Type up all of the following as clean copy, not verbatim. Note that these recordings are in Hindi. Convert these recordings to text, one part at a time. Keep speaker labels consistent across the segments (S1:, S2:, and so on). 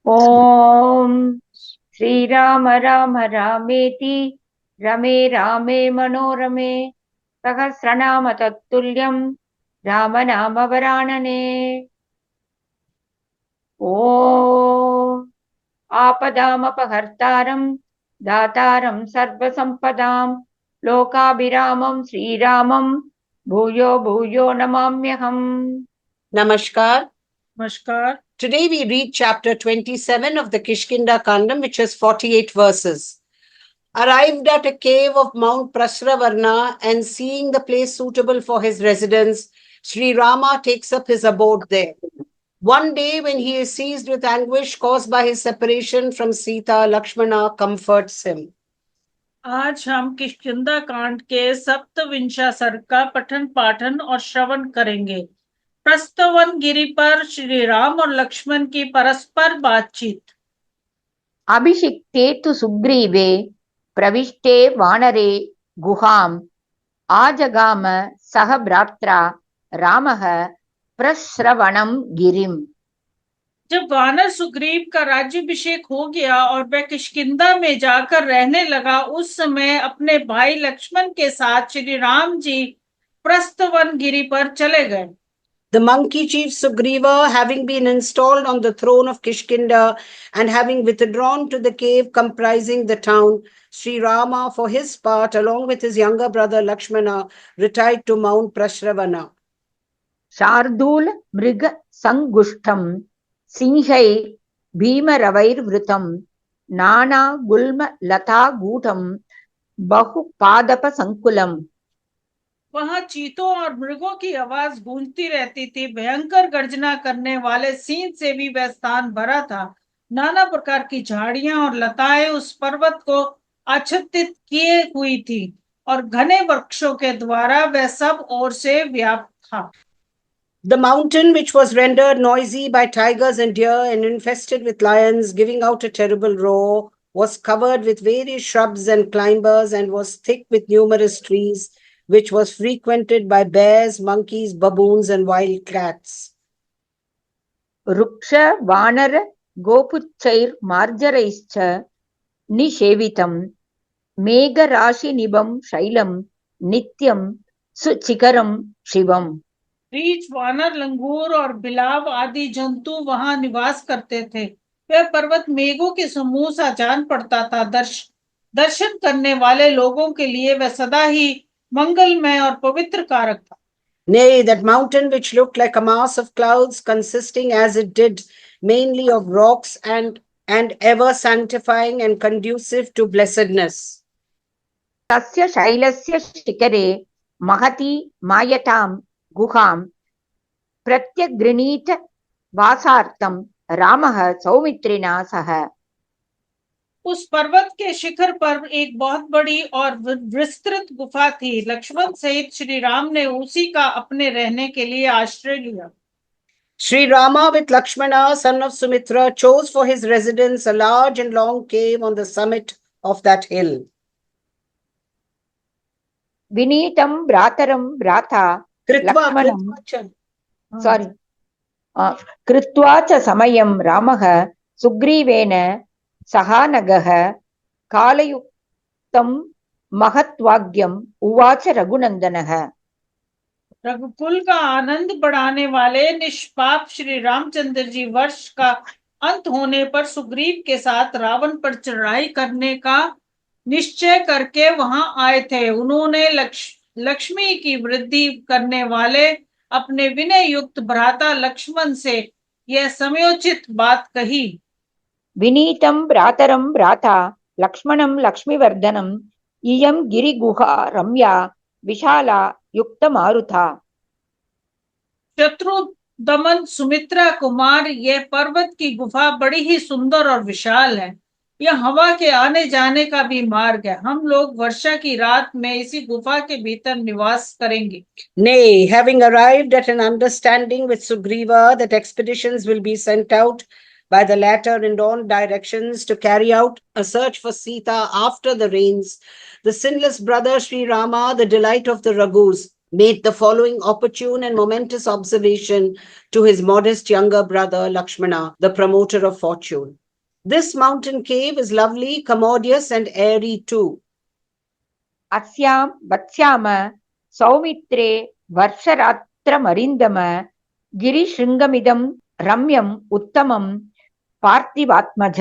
S1: ॐ श्रीराम राम रामेति रमे रामे मनोरमे सहस्रनाम तत्तुल्यं रामनाम वरानने। ॐ आपदामपहर्तारं दातारं सर्वसम्पदां लोकाभिरामं श्रीरामं भूयो भूयो नमाम्यहम्।
S2: Namaskar.
S3: Namaskar.
S2: Today we read chapter 27 of the KishkindhaKandam, which has 48 verses. Arrived at a cave of Mount Prasravana and seeing the place suitable for his residence, SriRama takes up his abode there. One day, when he is seized with anguish caused by his separation from Sita, Lakshmana comforts him.
S3: आज हम किष्किंधा कांड के सप्तविंशा सर्ग का पठन पाठन और श्रवण करेंगे। प्रस्तवन गिरि पर श्री राम और लक्ष्मण की परस्पर बातचीत।
S1: अभिषिक्ते तु सुग्रीवे प्रविष्टे वानरे गुहाम् आजगाम सह भ्रात्रा रामः प्रस्रवणं गिरिम्।
S3: जब वानर सुग्रीव का राज्याभिषेक हो गया और वह किष्किंधा में जाकर रहने लगा, उस समय अपने भाई लक्ष्मण के साथ श्री राम जी प्रस्तवन गिरि पर चले गए।
S2: The monkey chief Sugriva, having been installed on the throne of Kishkindha and having withdrawn to the cave comprising the town, SriRama, for his part, along with his younger brother Lakshmana, retired to Mount Prasravana.
S1: शार्दूल मृग संगुष्ठम सिंहै भीमरवैर्वृतं नाना गुल्म लता गूढ़म बहुपादप संकुलम।
S3: वहां चीतों और मृगों की आवाज गूंजती रहती थी। भयंकर गर्जना करने वाले सींग से भी वह स्थान भरा था। नाना प्रकार की झाड़ियां और लताएं उस पर्वत को आच्छादित किए हुई थी और घने वृक्षों के द्वारा वह सब ओर से व्याप्त था।
S2: The mountain, which was rendered noisy by tigers and deer and infested with lions, giving out a terrible roar, was covered with various shrubs and climbers and was thick with numerous trees, which was frequented by bears, monkeys, baboons, and wild cats.
S1: रुक्ष वानर गोपुच्छैर मार्जरैश्च निषेवितं मेघराशि निभं शैलं नित्यं सुचिकरं शिवम्।
S3: रीछ, वानर, लंगूर और बिलाव आदि जंतु वहां निवास करते थे। वह पर्वत मेघों के समूह सा जान पड़ता था। दर्शन करने वाले लोगों के लिए वह सदा ही मंगलमय और पवित्र कारक था।
S2: Nay, that mountain which looked like a mass of clouds, consisting as it did mainly of rocks and ever sanctifying and conducive to blessedness.
S1: तस्य शैलस्य शिखरे महती मायतां गुहां प्रत्यगृहीत वासार्थं रामः सौमित्रिणा सह।
S3: उस पर्वत के शिखर पर एक बहुत बड़ी और विस्तृत गुफा थी। लक्ष्मण सहित श्री राम ने उसी का अपने रहने के लिए आश्रय लिया।
S2: SriRama with Lakshmana, son of Sumitra, chose for his residence a large and long cave on the summit of that hill.
S1: विनीतं भ्रातरं भ्राता लक्ष्मणं कृत्वा च समयं रामः सुग्रीवेन सहानगः कालयुक्तं महत्वाज्ञम् उवाच रघुनंदनः।
S3: रघुकुल का आनंद बढ़ाने वाले निष्पाप श्री रामचंद्र जी वर्ष का अंत होने पर सुग्रीव के साथ रावण पर चढ़ाई करने का निश्चय करके वहां आए थे। उन्होंने लक्ष्मी की वृद्धि करने वाले अपने विनय युक्त भ्राता लक्ष्मण से यह समयोचित बात कही।
S1: विनीतं भ्रातरं भ्राता लक्ष्मणं लक्ष्मीवर्धनम् इयं गिरिगुहा रम्या विशाला युक्त मारुथा।
S3: शत्रु दमन सुमित्रा कुमार, यह पर्वत की गुफा बड़ी ही सुंदर और विशाल है। यह हवा के आने जाने का भी मार्ग है। हम लोग वर्षा की रात में इसी गुफा के भीतर निवास करेंगे।
S2: Nay, having arrived at an understanding with Sugriva that expeditions will be sent out by the latter in all directions to carry out a search for Sita after the rains, the sinless brother Sri Rama, the delight of the Raghus, made the following opportune and momentous observation to his modest younger brother Lakshmana, the promoter of fortune. This mountain cave is lovely, commodious, and airy too.
S1: अस्यां वत्स्याम सौमित्रे वर्षरात्रमरिन्दम गिरिशृङ्गमिदं रम्यम् उत्तमं पार्थिवात्मज।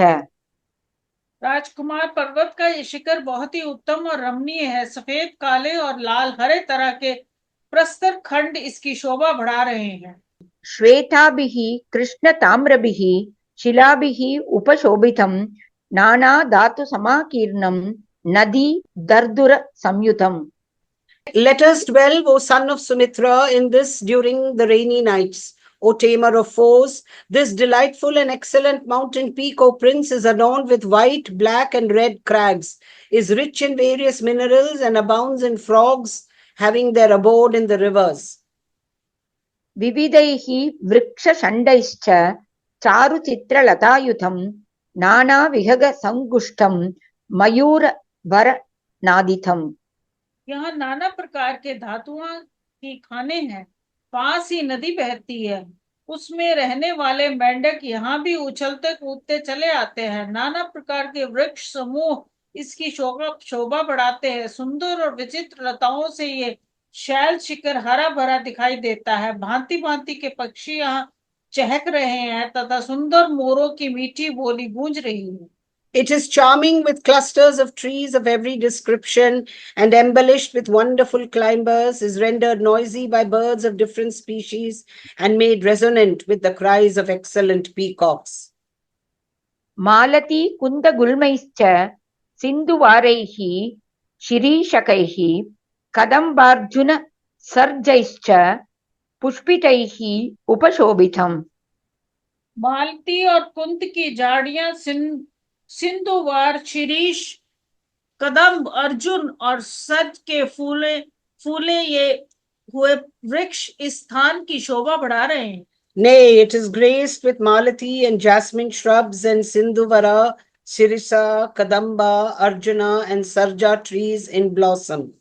S3: राजकुमार, पर्वत का ये शिखर बहुत ही उत्तम और रमणीय है। सफेद, काले और लाल हरे तरह के प्रस्तर खंड इसकी शोभा बढ़ा रहे हैं।
S1: श्वेताभिः कृष्णताम्रभिः शिलाभिः उपशोभितं नाना धातु समाकीर्णं नदी दर्दुर संयुतम्।
S2: Let us dwell, O son of Sumitra, in this during the rainy nights. O tamer of foes, this delightful and excellent mountain peak, O prince, is adorned with white, black, and red crags, is rich in various minerals, and abounds in frogs having their abode in the rivers.
S1: विविधैः वृक्षषण्डैश्च चारुचित्रलतायुतं नानाविहगसङ्गुष्ठं मयूरवरनादितम्।
S3: यहाँ नाना प्रकार के धातुओं की खाने हैं। पास ही नदी बहती है, उसमें रहने वाले मेंढक यहाँ भी उछलते कूदते चले आते हैं। नाना प्रकार के वृक्ष समूह इसकी शोभा बढ़ाते हैं। सुंदर और विचित्र लताओं से ये शैल शिखर हरा भरा दिखाई देता है। भांति भांति के पक्षी यहाँ चहक रहे हैं तथा सुंदर मोरों की मीठी बोली गूंज रही है।
S2: It is charming with clusters of trees of every description and embellished with wonderful climbers, is rendered noisy by birds of different species and made resonant with the cries of excellent peacocks.
S1: मालती कुन्दगुल्मैश्च सिन्धुवारैः शिरीषकैः कदम्बार्जुन सर्जैश्च पुष्पितैः उपशोभितम्।
S3: मालती और कुंद की झाड़ियां, सिंधुवार, शिरीष, कदम्ब, अर्जुन और सज के फूले ये हुए वृक्ष इस स्थान की शोभा बढ़ा रहे हैं।
S2: Nay, it is graced with malati and jasmine shrubs and sindhuvara, sirisa, kadamba, arjuna, and sarja trees in blossom.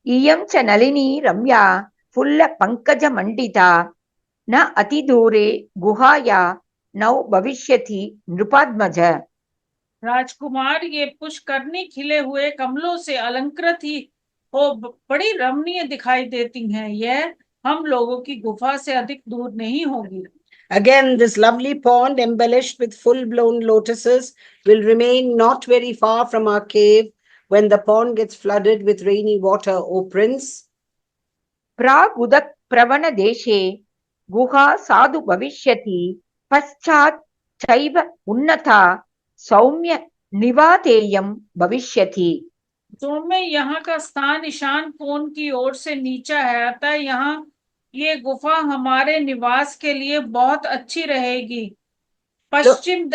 S1: इयं च नलिनी रम्या फुल्लपङ्कजमण्डिता न अतिदूरे गुहाया नौ भविष्यति नृपात्मज।
S3: राजकुमार, ये पुष्करणी खिले हुए कमलों से अलंकृत ही हो बड़ी रमणीय दिखाई देती हैं। यह हम लोगों की गुफा से अधिक दूर नहीं होगी।
S2: Again, this lovely pond embellished with full-blown lotuses will remain not very far from our cave when the pond gets flooded with rainy water, O prince.
S1: प्रागुदक प्रवण देशे गुहा साधु भविष्यति पश्चात् चैव उन्नता सौम्य निवातेयं भविष्यति।
S3: तो में यहाँ का स्थान ईशान कोण की ओर से नीचा है, अतः यहाँ ये गुफा हमारे निवास के लिए बहुत अच्छी रहेगी। पश्चिम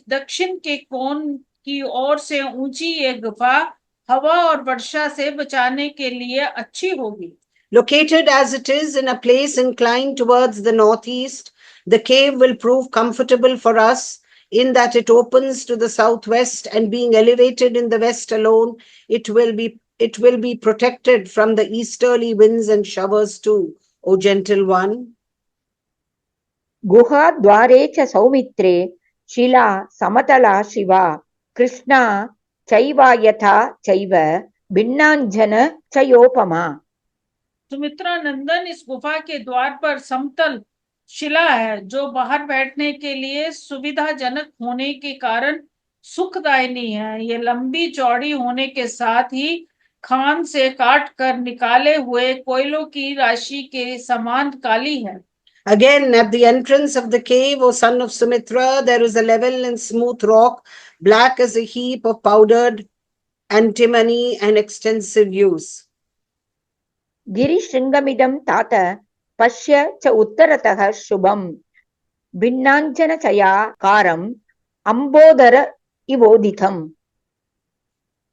S3: दक्षिण के कोण की ओर से ऊंची ये गुफा हवा और वर्षा से बचाने के लिए अच्छी होगी।
S2: Located as it is in a place inclined towards the northeast, the cave will prove comfortable for us in that it opens to the southwest, and being elevated in the west alone, it will be protected from the easterly winds and showers too, O gentle one.
S1: गुहा द्वारे च सौमित्रे शिला समतला शिवा कृष्णा चैवा यथा चैव भिन्नांजन चयोपमा।
S3: सुमित्रा नंदन, इस गुफा के द्वार पर समतल शिला है जो बाहर बैठने के लिए सुविधाजनक होने के कारण सुखदायिनी है। ये लंबी चौड़ी होने के साथ ही खान से काट कर निकाले हुए कोयलों की राशि के समान काली है।
S2: Again, at the entrance of the cave, O son of Sumitra, there is a level and smooth rock, black as a heap of powdered antimony and extensive use.
S1: गिरिशृङ्गमिदं तात पश्य च उत्तरतः शुभं भिन्नाञ्जनचयाकारम् अम्बोदर इवोदितम्।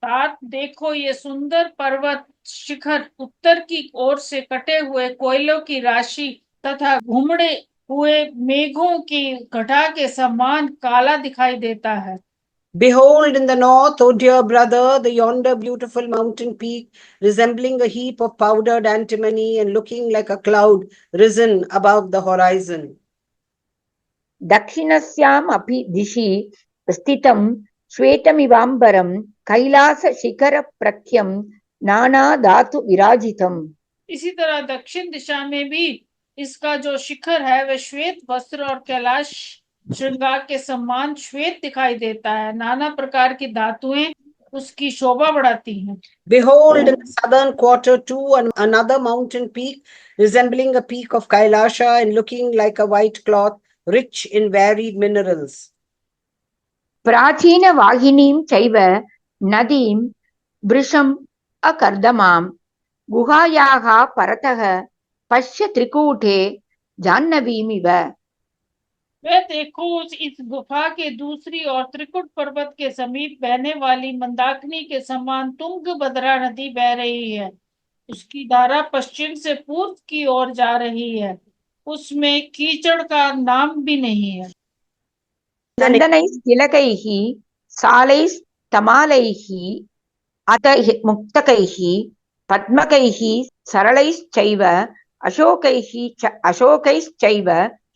S3: तात, देखो ये सुंदर पर्वत शिखर उत्तर की ओर से कटे हुए कोयलों की राशि तथा घुमड़े हुए मेघों की घटा के समान काला दिखाई देता है।
S2: Behold in the north, O dear brother, the yonder beautiful mountain peak, resembling a heap of powdered antimony and looking like a cloud risen above the horizon.
S1: दक्षिणस्याम् अपि दिशि स्थितं श्वेतमिवाम्बरं कैलासशिखरप्रख्यं नानाधातु विराजितम्।
S3: इसी तरह दक्षिण दिशा में भी इसका जो शिखर है वह श्वेत वस्त्र और कैलाश श्रृंगार के समान श्वेत दिखाई देता है। नाना प्रकार की धातुएं उसकी शोभा बढ़ाती हैं।
S2: Behold, in the southern quarter too, another mountain peak, resembling a peak of Kailasha and looking like a white cloth, rich in varied minerals.
S1: प्राचीनवाहिनीं चैव नदीं वृषम् अकर्दमां गुहायाः परतः पश्य त्रिकूटे जाह्नवीमिव।
S3: वह देखो इस गुफा के दूसरी ओर त्रिकुट पर्वत के समीप बहने वाली मंदाकिनी के समान तुंगभद्रा नदी बह रही है। उसकी धारा पश्चिम से पूर्व की ओर जा रही है। उसमें कीचड़ का नाम भी नहीं है।
S1: चन्दनैस्तिलकैः सालैस्तमालैः अत मुक्तकैः पद्मकैः सरलैश्चैव अशोकैश्चैव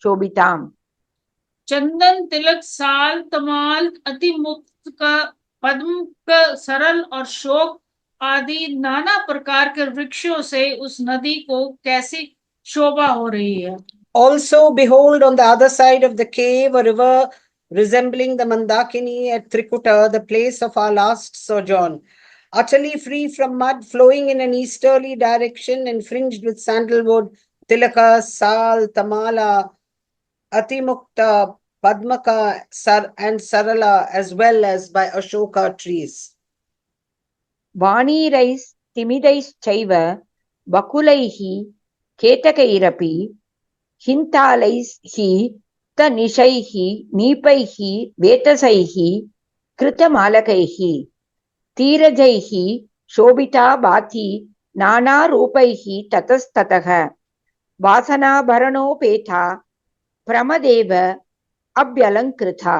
S1: शोभिताम्।
S3: चंदन, तिलक, साल, तमाल, अति मुक्त का, पद्म का, सरल और शोक आदि नाना प्रकार के वृक्षों से उस नदी को कैसी शोभा हो रही है।
S2: Also, behold, on the other side of the cave, a river resembling the Mandakini at Trikuta, the place of our last sojourn, utterly free from mud, flowing in an easterly direction and fringed with sandalwood, tilaka, sal, tamala, atimukta, padmaka, and sarala, as well as by ashoka trees.
S1: वाणीरैस्तिमिदैश्चैव बकुलैः केतकैरपि हिन्तालैः तनिशैः नीपैः वेतसैः कृतमालकैः तीरजैः Sobhita भाति नानारूपैः ततस्ततः वासनाभरणोपेता प्रमदेव अभ्यलङ्कृता।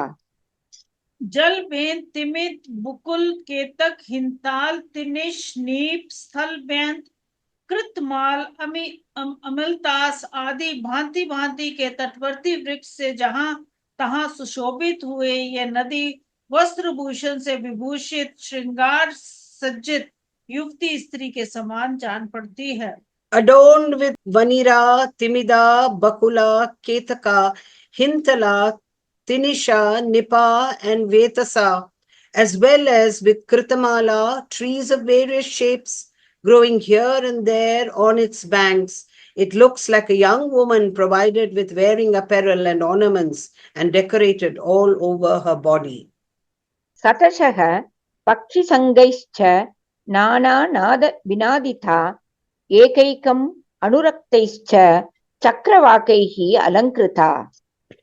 S3: जल बेन, तिमित, बुकुल, केतक, हिंताल, तिनिश, नीप, स्थल बेंत, कृतमाल, अमिलतास आदि भांति भांति के तटवर्ती वृक्ष से जहां तहां सुशोभित हुए ये नदी वस्त्र भूषण से विभूषित श्रृंगार सज्जित युवती स्त्री के समान जान पड़ती है।
S2: Adorned with Vanira, Timida, Bakula, Ketaka, Hintala, Tinisha, Nipa, and Vetasa, as well as with Kritamala, trees of various shapes growing here and there on its banks. It looks like a young woman provided with wearing apparel and ornaments and decorated all over her body.
S1: सतशः पक्षिसङ्गैश्च नानानाद विनादिता एकैकम् अनुरक्तैश्च चक्रवाकैः अलङ्कृता।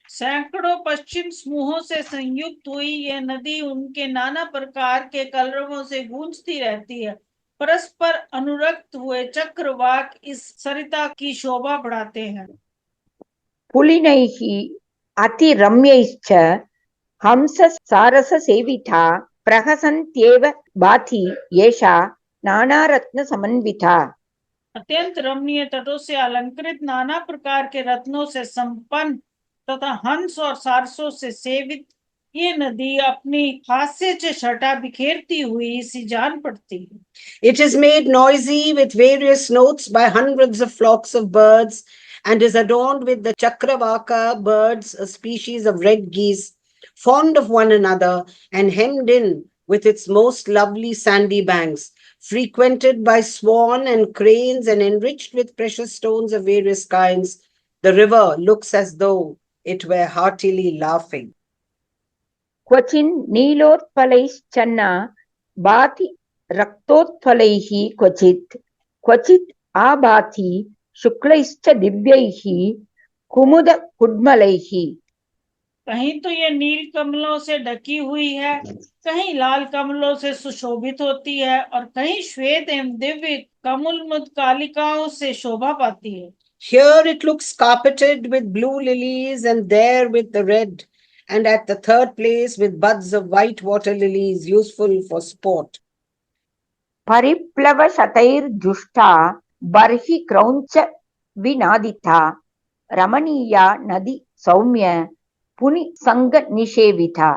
S3: सैकड़ों पश्चिम समूहों से संयुक्त हुई यह नदी उनके नाना प्रकार के कलरवों से गूंजती रहती है। परस्पर अनुरक्त हुए चक्रवाक इस सरिता की शोभा बढ़ाते हैं।
S1: पुलिनैः अतिरम्यैश्च हंस सारस सेविता प्रहसन्त्येव भाति एषा नानारत्न समन्विता।
S3: अत्यंत रमणीय तटों से अलंकृत नाना प्रकार के रत्नों से संपन्न तथा हंस और सारसों से सेवित ये नदी अपनी हास्य से छटा बिखेरती हुई सी जान पड़ती है।
S2: It is made noisy with various notes by hundreds of flocks of birds and is adorned with the Chakravaka birds, a species of red geese, fond of one another and hemmed in with its most lovely sandy banks, frequented by swan and cranes and enriched with precious stones of various kinds. The river looks as though it were heartily laughing.
S1: क्वचिन् नीलोत्पलैश्चन्ना भाति रक्तोत्पलैः क्वचित् आभाति शुक्लैश्च दिव्यैः कुमुदकुड्मलैः।
S3: कहीं तो ये नील कमलों से ढकी हुई है, कहीं लाल कमलों से सुशोभित होती है और कहीं श्वेत एवं दिव्य कमलमुद कालिकाओं से शोभा पाती है।
S2: Here it looks carpeted with blue lilies and there with the red, and at the third place with buds of white water lilies useful for sport.
S1: परिप्लवशतैर्जुष्टा बर्हि क्रौञ्च विनादिता Ramaniya नदी सौम्य पुनिसंगनिषेविता।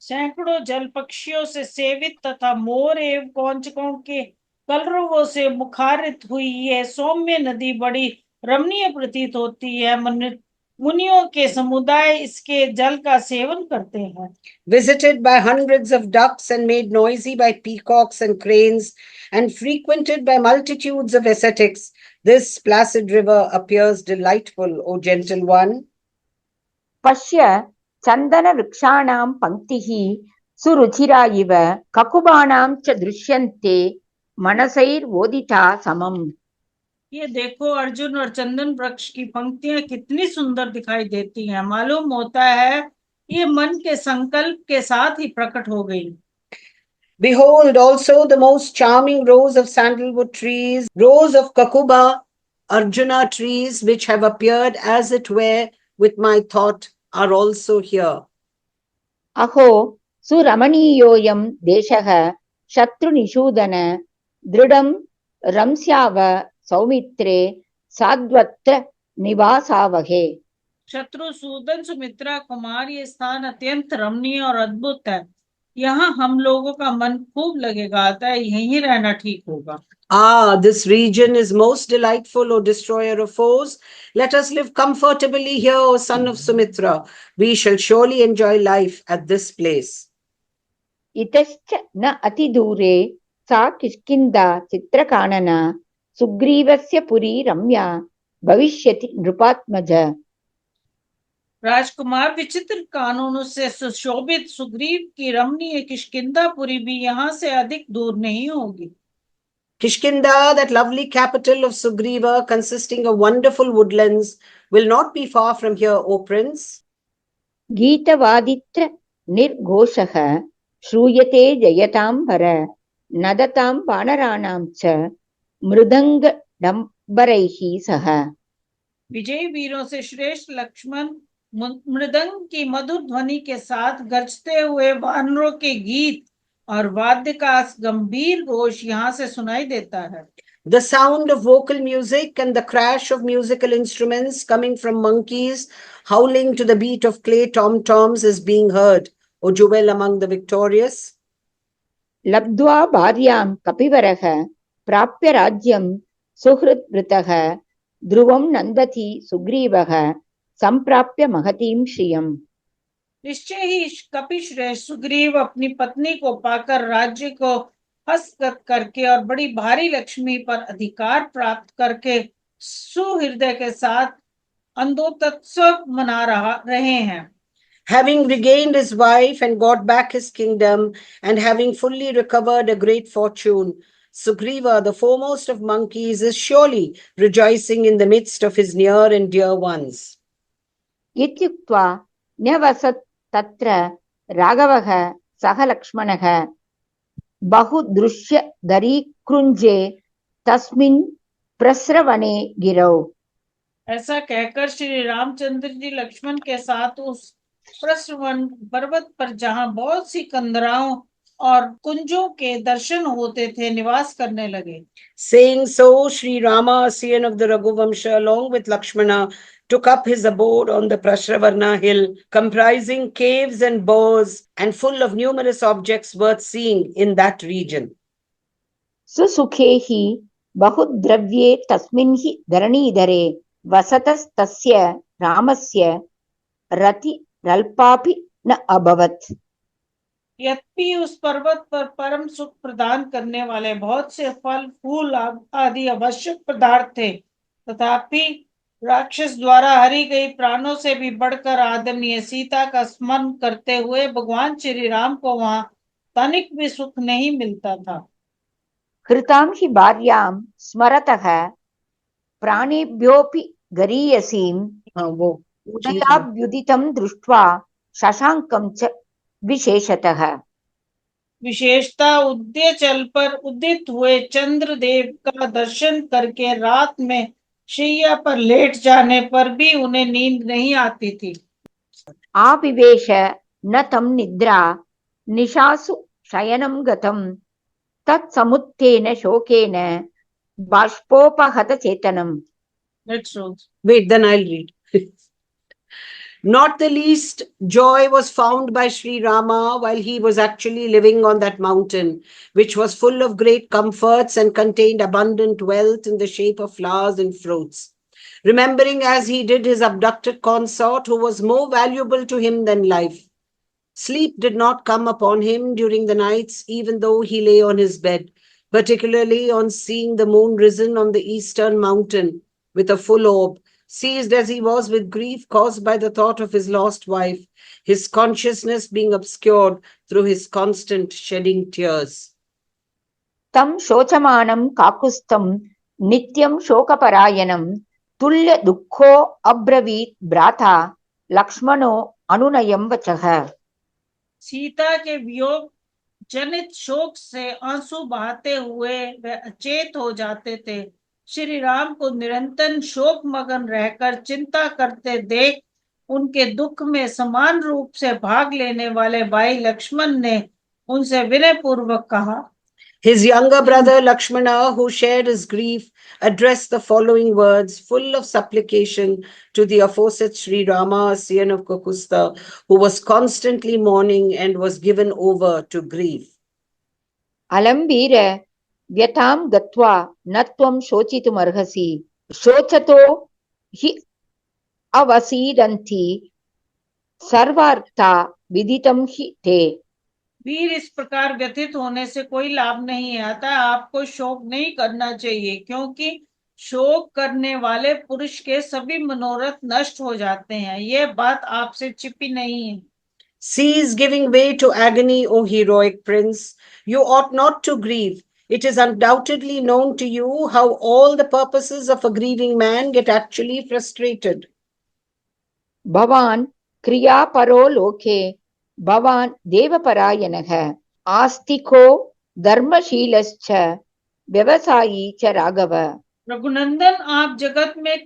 S3: सैकड़ों जल पक्षियों से सेवित तथा मोर एवं कौंचकों के कलरवों से मुखारित हुई यह सौम्य नदी बड़ी रमणीय प्रतीत होती है। मुनियों के समुदाय इसके जल का सेवन करते हैं।
S2: Visited by hundreds of ducks and made noisy by peacocks and cranes and frequented by multitudes of ascetics, this placid river appears delightful, O gentle one.
S1: पश्य चन्दनवृक्षाणां पङ्क्तिः सुरुचिरा इव ककुबाणां च दृश्यन्ते मनसैर्वोदिता समम्।
S3: ये देखो अर्जुन और चंदन वृक्ष की पंक्तियां कितनी सुंदर दिखाई देती हैं। मालूम होता है ये मन के संकल्प के साथ ही प्रकट हो गई।
S2: Behold also the most charming rows of sandalwood trees, rows of kakuba, Arjuna trees, which have appeared as it were with my thought, are also here.
S1: अहो सुरमणीयोऽयं देशः शत्रुनिषूदन दृढं रंस्याव सौमित्रे साध्वत्र निवासावहे।
S3: शत्रुसूदन सुमित्रा कुमार ये स्थान अत्यंत रमणीय और अद्भुत है। यहाँ हम लोगों का मन खूब लगेगा, अतः यहीं रहना ठीक होगा।
S2: Ah, this region is most delightful, O destroyer of foes. Let us live comfortably here, O son of Sumitra. We shall surely enjoy life at this place.
S1: इतश्च न अतिदूरे सा किष्किन्धा चित्रकानना सुग्रीवस्य पुरी रम्या भविष्यति नृपात्मज।
S3: राजकुमार विचित्र कानूनों से सुशोभित सुग्रीव की रमणीय किष्किंधापुरी भी यहाँ से अधिक दूर नहीं होगी।
S2: Kishkindha, that lovely capital of Sugriva, consisting of wonderful woodlands, will not be far from here, O prince.
S1: गीतवादित्र निर्घोषः श्रूयते जयतांबर नदतां वानराणां च मृदंगडंबरैः सह।
S3: विजयी वीरों से श्रेष्ठ लक्ष्मण मृदंग की मधुर ध्वनि के साथ गरजते हुए वानरों के गीत और वाद्य का गंभीर घोष यहाँ से सुनाई देता है।
S2: The sound of vocal music and the crash of musical instruments coming from monkeys howling to the beat of clay tom-toms is being heard, O jewel among the victorious.
S1: लब्ध्वा भार्यां कपिवरः प्राप्य राज्यं सुहृद्वृतः ध्रुवं नन्दति सुग्रीवः संप्राप्य महतीं श्रियम्।
S3: निश्चय ही कपिश्रेष्ठ सुग्रीव अपनी पत्नी को पाकर राज्य को हस्तगत करके और बड़ी भारी लक्ष्मी पर अधिकार प्राप्त करके सुहृदय के साथ अंदोत्सव मना रहे हैं।
S2: Having regained his wife and got back his kingdom, and having fully recovered a great fortune, Sugriva, the foremost of monkeys, is surely rejoicing in the midst of his near and dear ones.
S1: इत्युक्त्वा न्यवसत् तत्र राघवः सह लक्ष्मणः बहुदृश्य दरीकृञ्जे तस्मिन् प्रस्रवणे गिरौ।
S3: ऐसा कहकर श्री रामचंद्र जी लक्ष्मण के साथ उस प्रस्रवन पर्वत पर जहाँ बहुत सी कंदराओं और कुंजों के दर्शन होते थे निवास करने लगे।
S2: Saying so, SriRama, scion of the Raghuvamsha, along with Lakshmana, took up his abode on the Prasravana hill, comprising caves and bowers and full of numerous objects worth seeing in that region.
S1: सुसुखे हि बहुद्रव्ये तस्मिन् हि धरणीधरे वसतस्तस्य रामस्य रतिरल्पापि न अभवत्।
S3: यद्यपि उस पर्वत पर परम सुख प्रदान करने वाले बहुत से फल फूल आदि आवश्यक पदार्थ थे, तथापि राक्षस द्वारा हरी गई प्राणों से भी बढ़कर आदरणीय सीता का स्मरण करते हुए भगवान श्री राम को वहां तनिक भी सुख नहीं मिलता था।
S1: कृतां हि भार्यां स्मरतः प्राणेभ्योऽपि गरीयसीं उदयाभ्युदितं दृष्ट्वा शशांकं च विशेषतः।
S3: विशेषता उदयचल पर उदित हुए चंद्रदेव का दर्शन करके रात में शैया पर लेट जाने पर भी उन्हें नींद नहीं आती थी।
S1: आविवेश न तं निद्रा निशासु शयनं गतं तत्समुत्थेन शोकेन बाष्पोपहतचेतनम्.
S3: Let's roll.
S2: Wait, then I'll read. Not the least joy was found by Sri Rama while he was actually living on that mountain, which was full of great comforts and contained abundant wealth in the shape of flowers and fruits. Remembering as he did his abducted consort, who was more valuable to him than life. Sleep did not come upon him during the nights, even though he lay on his bed, particularly on seeing the moon risen on the eastern mountain with a full orb. Seized as he was with grief caused by the thought of his lost wife, his consciousness being obscured through his constant shedding tears.
S1: तं शोचमानं काकुस्थं नित्यं शोकपरायणं तुल्य दुःखो अब्रवीत् भ्राता लक्ष्मणो अनुनयं वचः.
S3: सीता के वियोग जनित शोक से आंसू बहाते हुए वे अचेत हो जाते थे। श्री राम को निरंतर शोक मगन रहकर चिंता करते देख उनके दुख में समान रूप से भाग लेने वाले भाई लक्ष्मण ने उनसे विनय पूर्वक कहा।
S2: His younger brother Lakshmana, who shared his grief, addressed the following words, full of supplication, to the aforesaid Sri Rama, son of Kakusta, who was constantly mourning and was given over to grief.
S1: अलम्बीर व्यतां गत्वा न त्वं शोचितुमर्हसि शोचतो हि अवसीदन्ति सर्वार्था विदितं हि ते.
S3: वीर, इस प्रकार व्यथित होने से कोई लाभ नहीं आता। आपको शोक नहीं करना चाहिए, क्योंकि शोक करने वाले पुरुष के सभी मनोरथ नष्ट हो जाते हैं। यह बात आपसे छिपी नहीं है।
S2: Cease giving way to agony, O heroic prince. You ought not to grieve. It is undoubtedly known to you how all the purposes of a grieving man get actually frustrated.
S1: भवान् क्रियापरो लोके भवान् देवपरायणः आस्तिको धर्मशीलश्च व्यवसायी च राघव.
S3: रघुनंदन, आप जगत में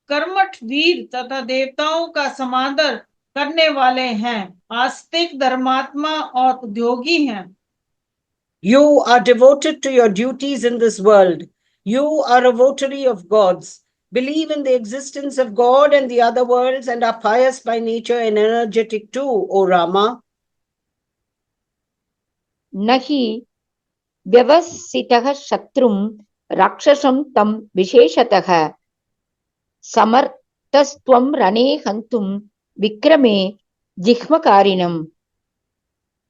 S3: कर्मठ वीर तथा देवताओं का समादर करने वाले हैं, आस्तिक, धर्मात्मा और उद्योगी हैं।
S2: You are devoted to your duties in this world. You are a votary of gods. Believe in the existence of God and the other worlds and are pious by nature and energetic too, O Rama.
S1: न हि व्यवसितः शत्रुं राक्षसं तं विशेषतः समर्थस्त्वं रणे हन्तुं विक्रमे जिह्मकारिणम्.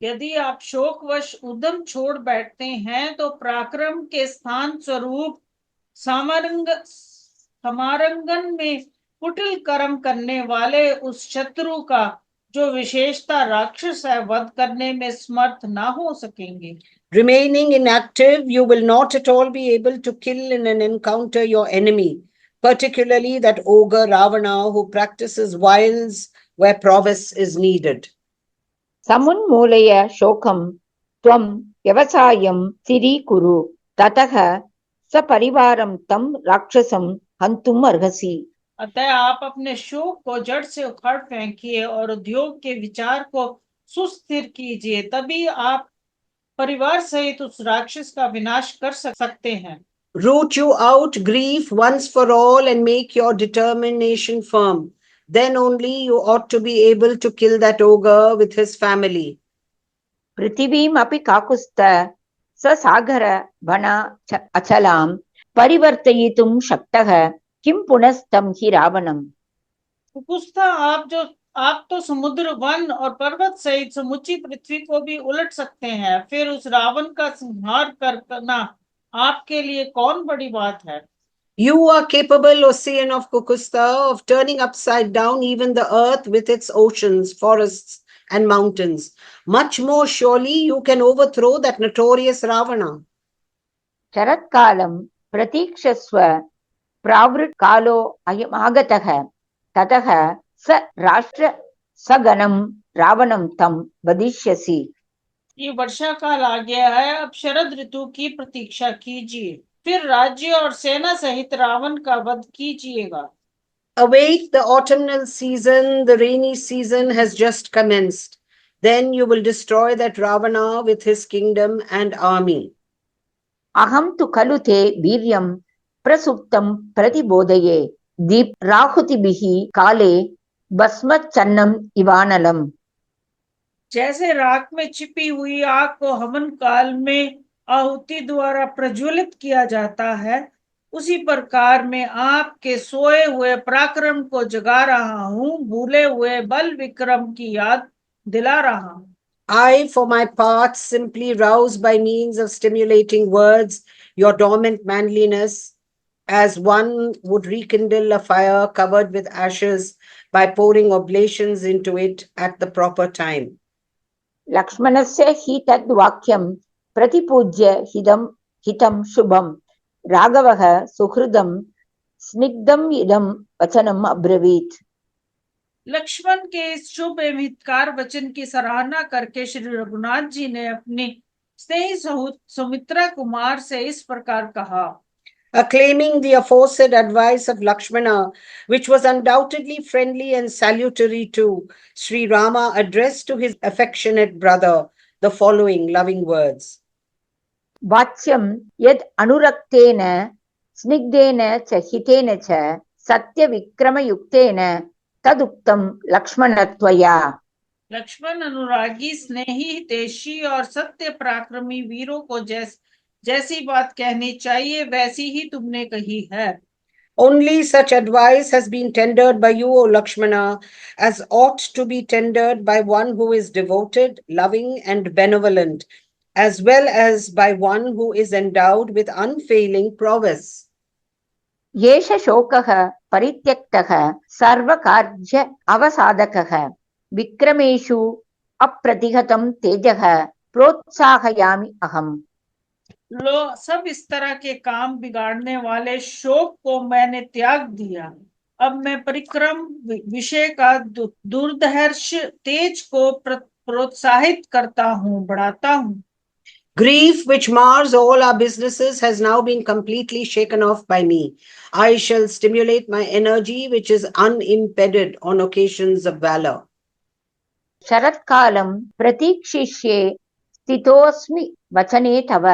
S3: यदि आप शोकवश उद्यम छोड़ बैठते हैं तो पराक्रम के स्थान स्वरूप समारंगन में कुटिल कर्म करने वाले उस शत्रु का जो विशेषता राक्षस है, वध करने में समर्थ ना हो सकेंगे।
S2: Remaining inactive, you will not at all be able to kill in an encounter your enemy, particularly that ogre Ravana who practices wiles where prowess is needed.
S1: समुन्मूलय शोकं त्वं व्यवसायं स्थिरीकुरु ततः सपरिवारं तं राक्षसं हन्तुम् अर्हसि.
S3: अतः आप अपने शोक को जड़ से उखाड़ फेंकिए और उद्योग के विचार को सुस्थिर कीजिए, तभी आप परिवार सहित उस राक्षस का विनाश कर सकते हैं।
S2: Root you out grief once for all and make your determination firm. Then only you ought to be able to kill that ogre with his family.
S1: पृथिवीमपि काकुस्थ ससागर वन अचलां परिवर्तयितुं शक्तः किं पुनस्तं हि रावणम्.
S3: कुकुस्था, आप तो समुद्र, वन और पर्वत सहित समुची पृथ्वी को भी उलट सकते हैं। फिर उस रावण का संहार करना आपके लिए कौन बड़ी बात है।
S2: You are capable, O Ocean of Kukusta, of turning upside down even the earth with its oceans, forests, and mountains. Much more surely you can overthrow that notorious Ravana.
S1: शरत्कालं प्रतीक्षस्व प्रावृत्कालो अयमागतः ततः स राष्ट्र सगणं रावणं तं वदिष्यसि.
S3: ये वर्षा काल आ गया है, अब शरद ऋतु की प्रतीक्षा कीजिए, फिर राज्य और सेना सहित रावण का वध कीजिएगा.
S2: Await the autumnal season, the rainy season has just commenced. Then you will destroy that Ravana with his kingdom and army.
S1: अहं तु खलु ते वीर्यं प्रसुप्तं प्रतिबोधये दीप राहुतिभिः काले भस्मच्छन्नम इवानलम।
S3: जैसे राख में छिपी हुई आग को हवन काल में आहुति द्वारा प्रज्वलित किया जाता है, उसी प्रकार में आपके सोए हुए पराक्रम को जगा रहा हूँ, भूले हुए बल विक्रम की याद दिला रहा हूँ।
S2: I, for my part, simply rouse by means of stimulating words your dormant manliness, as one would rekindle a fire covered with ashes by pouring oblations into it at the proper time.
S1: लक्ष्मणस्य हि तद् वाक्यं प्रतिपूज्य हितं शुभं राघवः सुहृदं स्निग्धम् इदं वचनम् अब्रवीत्।
S3: लक्ष्मण के इस शुभ एवं हितकार वचन की सराहना करके श्री रघुनाथ जी ने अपनी स्नेही सुमित्रा कुमार से इस प्रकार कहा।
S2: Acclaiming the aforesaid advice of Lakshmana, which was undoubtedly friendly and salutary to SriRama, addressed to his affectionate brother the following loving words.
S1: वाच्यं यद् अनुरक्तेन स्निग्धेन च हितेन च सत्यविक्रमयुक्तेन तदुक्तं लक्ष्मण त्वया।
S3: लक्ष्मण अनुरागी, स्नेही, हितैषी और सत्य पराक्रमी वीरों को जैसी बात कहनी चाहिए वैसी ही तुमने कही है।
S2: Only such advice has been tendered by you, O Lakshmana, as ought to be tendered by one who is devoted, loving, and benevolent, as well as by one who is endowed with unfailing prowess.
S1: येष शोकः परित्यक्तः सर्वकार्य अवसाधकः विक्रमेषु अप्रतिहतं तेजः प्रोत्साहयामि अहम्।
S3: सब इस तरह के काम बिगाड़ने वाले शोक को मैंने त्याग दिया। अब मैं परिक्रम विषय का दुर्धर्ष तेज को प्रोत्साहित करता हूँ, बढ़ाता हूँ।
S2: Grief, which mars all our businesses, has now been completely shaken off by me. I shall stimulate my energy, which is unimpeded on occasions of valor.
S1: शरत्कालं प्रतीक्षिष्ये स्थितोऽस्मि वचने तव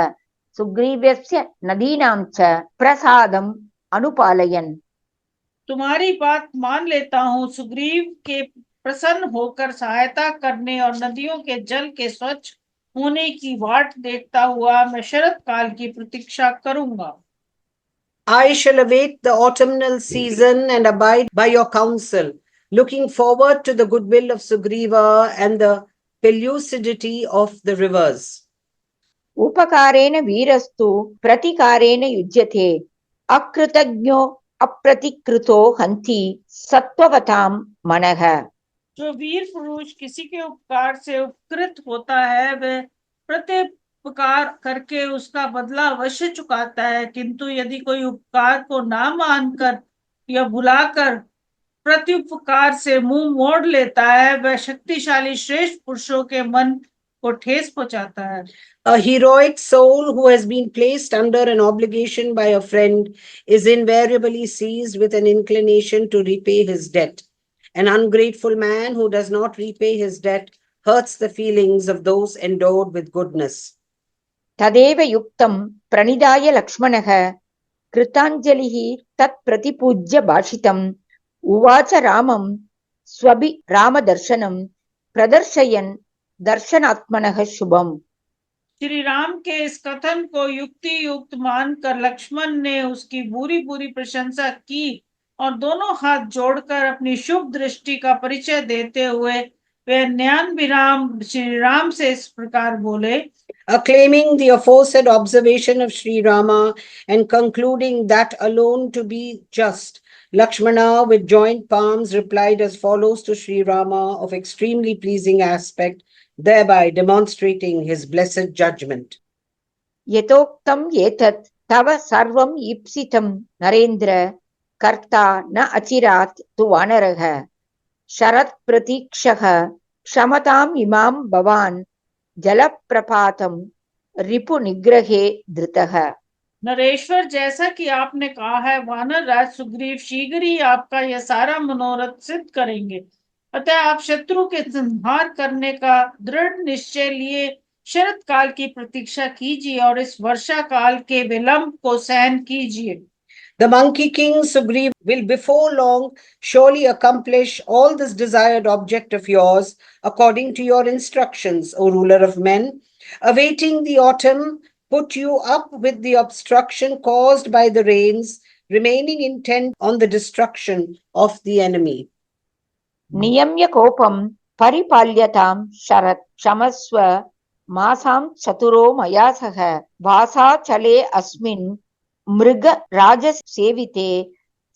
S1: सुग्रीवस्य नदीनां च प्रसादम् अनुपालयन्।
S3: तुम्हारी बात मान लेता हूँ, सुग्रीव के प्रसन्न होकर सहायता करने और नदियों के जल के स्वच्छ होने की वाट देखता हुआ मैं शरत काल की प्रतीक्षा करूंगा।
S2: I shall await the autumnal season and abide by your counsel, looking forward to the goodwill of Sugriva and the pellucidity of the rivers.
S1: उपकारेण वीरस्तु प्रतिकारेण युज्यते अकृतज्ञो अप्रतिकृतो हन्ति सत्ववतां मनः।
S3: जो वीर पुरुष किसी के उपकार से उपकृत होता है वह प्रत्युपकार करके उसका बदला अवश्य चुकाता है, किंतु यदि कोई उपकार को ना मानकर या भुलाकर प्रत्युपकार से मुंह मोड़ लेता है वह शक्तिशाली श्रेष्ठ पुरुषों के मन को ठेस पहुंचाता है।
S2: A heroic soul who has been placed under an obligation by a friend is invariably seized with an inclination to repay his debt. An ungrateful man who does not repay his debt hurts the feelings of those endowed with goodness.
S1: तदेव युक्तं प्रणिधाय लक्ष्मणः कृताञ्जलिः तत्प्रतिपूज्य भाषितम् उवाच रामं स्वभिरामदर्शनं प्रदर्शयन् दर्शनात्मनः शुभम्।
S3: श्री राम के इस कथन को युक्ति युक्त मानकर लक्ष्मण ने उसकी बुरी बुरी प्रशंसा की और दोनों हाथ जोड़कर अपनी शुभ दृष्टि का परिचय देते हुए वे ज्ञान विराम श्री राम से इस प्रकार बोले।
S2: Acclaiming the aforesaid observation of SriRama and concluding that alone to be just, Lakshmana with joined palms replied as follows to SriRama of extremely pleasing aspect, thereby demonstrating his blessed judgment.
S1: यतोक्तं एतत् तव सर्वं ईप्सितं नरेन्द्र कर्ता न अचिरात् तु वानरः शरत् प्रतीक्षः क्षमताम् इमां भवान् जलप्रपातं रिपु निग्रहे धृतः।
S3: नरेश्वर, जैसा कि आपने कहा है, वानर राज सुग्रीव शीघ्र ही आपका यह सारा मनोरथ सिद्ध करेंगे। अतः आप शत्रु के संहार करने का दृढ़ निश्चय लिए शरत काल की प्रतीक्षा कीजिए और इस वर्षा काल के विलंब को सहन कीजिए।
S2: The monkey king Sugriva will before long surely accomplish all this desired object of yours according to your instructions, O ruler of men. Awaiting the autumn, put you up with the obstruction caused by the rains, remaining intent on the destruction of the enemy.
S1: नियम्य कोपं परिपाल्यतां Sharat क्षमस्व मासां चतुरो मया सह भासाचले अस्मिन् मृग राजसेविते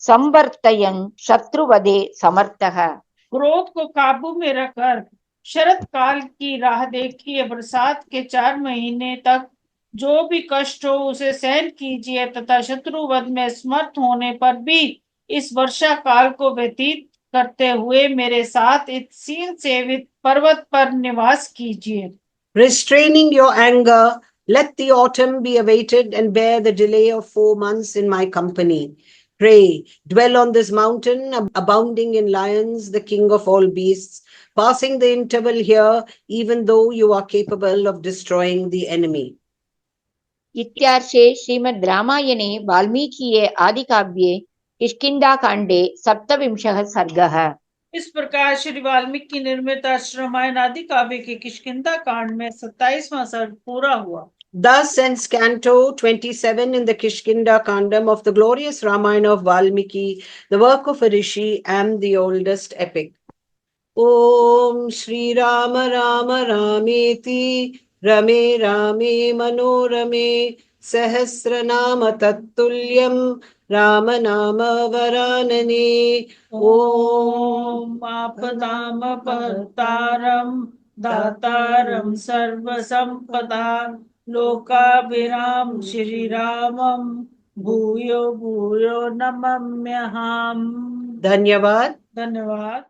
S1: संवर्तयन् शत्रुवधे समर्थः।
S3: क्रोध को काबू में रखकर शरत काल की राह देखिए। बरसात के 4 महीने तक जो भी कष्ट हो उसे सहन कीजिए तथा शत्रुवध में समर्थ होने पर भी इस वर्षा काल को व्यतीत करते हुए मेरे साथ इस सील सेवित पर्वत पर निवास कीजिए।
S2: Restraining your anger, let the autumn be awaited and bear the delay of 4 months in my company. Pray, dwell on this mountain, abounding in lions, the king of all beasts, passing the interval here, even though you are capable of destroying the enemy.
S1: इत्यार्षे श्रीमद् रामायणे वाल्मीकिये आदिकाव्ये किष्किन्धाकाण्डे 27 सर्गः।
S3: इस प्रकार श्री वाल्मीकि निर्मित रामायण आदि काव्य के किष्किंधा कांड में 27वां सर्ग पूरा हुआ।
S2: Thus ends Canto 27 in the KishkindhaKandam of the glorious Ramayana of Valmiki, the work of a rishi and the oldest epic. Om SriRama Rama Rameti Rame Rame Manorame Sahasranama Tattulyam Rama Nama Varanane.
S3: ओम आपदाम परतारम दातारम सर्व संपदा लोकाभिराम श्री रामम भूयो भूयो नमम्यहम्।
S2: धन्यवाद।
S3: धन्यवाद।